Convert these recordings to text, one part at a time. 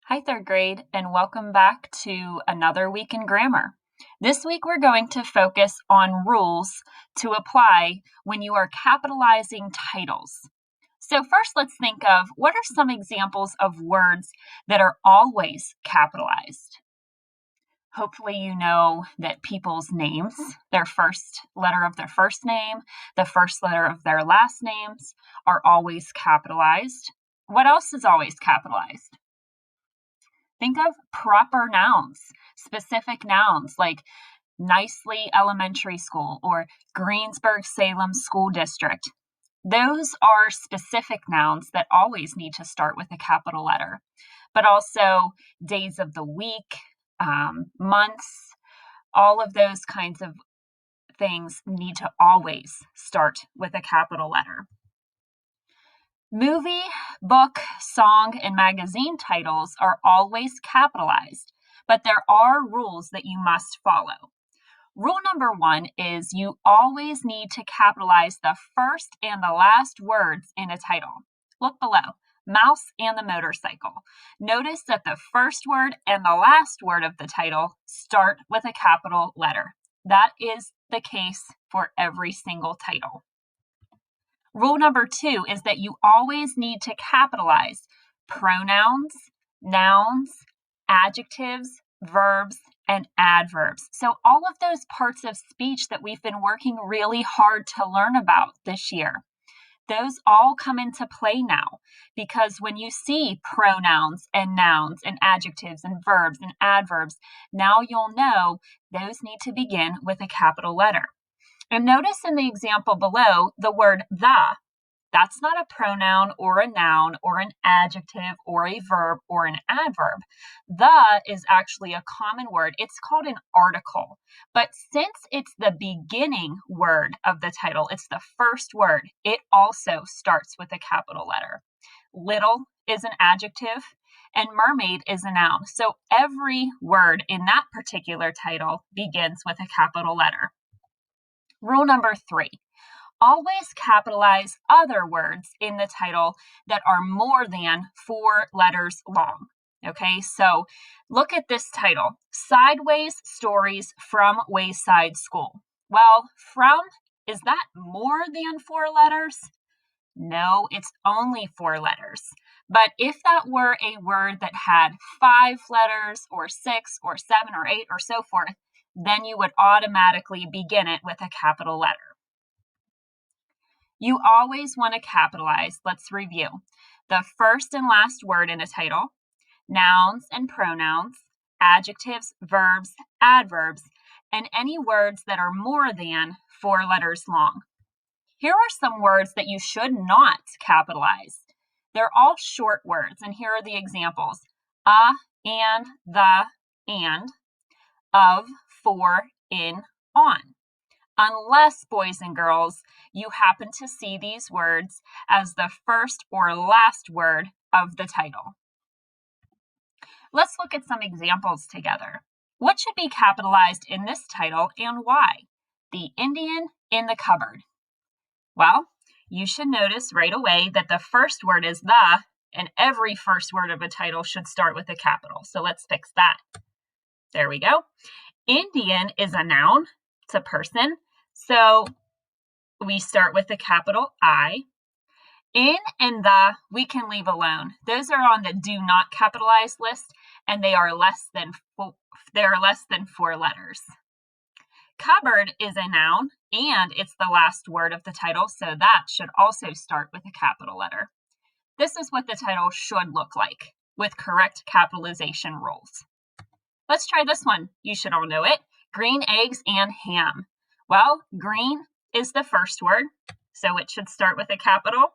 Hi, third grade, and welcome back to another week in grammar. This week, we're going to focus on rules to apply when you are capitalizing titles. So, first, let's think of what are some examples of words that are always capitalized. Hopefully, you know that people's names, their first letter of their first name, the first letter of their last names, are always capitalized. What else is always capitalized? Think of proper nouns, specific nouns like Nicely Elementary School or Greensburg-Salem School District. Those are specific nouns that always need to start with a capital letter, but also days of the week, months, all of those kinds of things need to always start with a capital letter. Movie, book, song, and magazine titles are always capitalized, but there are rules that you must follow. Rule number 1 is you always need to capitalize the first and the last words in a title. Look below, mouse and the motorcycle. Notice that the first word and the last word of the title start with a capital letter. That is the case for every single title. Rule number 2 is that you always need to capitalize pronouns, nouns, adjectives, verbs, and adverbs. So all of those parts of speech that we've been working really hard to learn about this year, those all come into play now because when you see pronouns and nouns and adjectives and verbs and adverbs, now you'll know those need to begin with a capital letter. And notice in the example below, the word the. That's not a pronoun or a noun or an adjective or a verb or an adverb. The is actually a common word. It's called an article. But since it's the beginning word of the title, it's the first word, it also starts with a capital letter. Little is an adjective and mermaid is a noun. So every word in that particular title begins with a capital letter. Rule number 3. Always capitalize other words in the title that are more than 4 letters long. Okay, so look at this title, Sideways Stories from Wayside School. Well, from, is that more than 4 letters? No, it's only 4 letters. But if that were a word that had 5 letters or 6 or 7 or 8 or so forth, then you would automatically begin it with a capital letter. You always want to capitalize, let's review, the first and last word in a title, nouns and pronouns, adjectives, verbs, adverbs, and any words that are more than 4 letters long. Here are some words that you should not capitalize. They're all short words, and here are the examples. And, the, and, of, for, in, on. Unless, boys and girls, you happen to see these words as the first or last word of the title. Let's look at some examples together. What should be capitalized in this title and why? The Indian in the cupboard. Well, you should notice right away that the first word is the, and every first word of a title should start with a capital. So let's fix that. There we go. Indian is a noun. It's a person. So we start with the capital I. In and the, we can leave alone. Those are on the do not capitalize list, and they are less than 4 letters. Cupboard is a noun, and it's the last word of the title, so that should also start with a capital letter. This is what the title should look like with correct capitalization rules. Let's try this one. You should all know it. Green eggs and ham. Well, green is the first word, so it should start with a capital.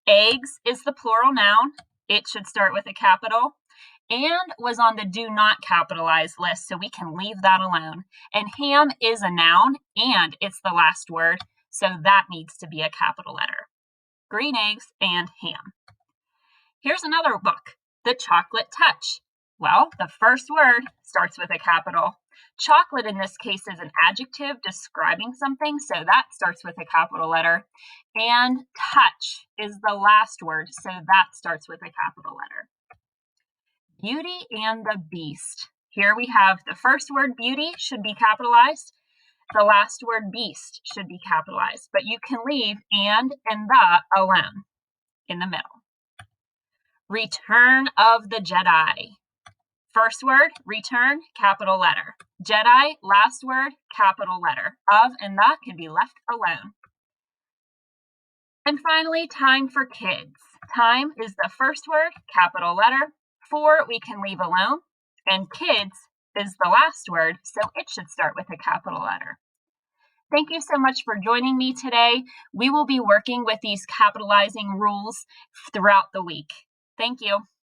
Eggs is the plural noun. It should start with a capital. And was on the do not capitalize list, so we can leave that alone. And ham is a noun, and it's the last word, so that needs to be a capital letter. Green eggs and ham. Here's another book, The Chocolate Touch. Well, the first word starts with a capital. Chocolate in this case is an adjective describing something, so that starts with a capital letter. And touch is the last word, so that starts with a capital letter. Beauty and the Beast. Here we have the first word beauty should be capitalized. The last word beast should be capitalized, but you can leave and the alone in the middle. Return of the Jedi. First word, return, capital letter. Jedi, last word, capital letter. Of and the can be left alone. And finally, time for kids. Time is the first word, capital letter. For we can leave alone. And kids is the last word, so it should start with a capital letter. Thank you so much for joining me today. We will be working with these capitalizing rules throughout the week. Thank you.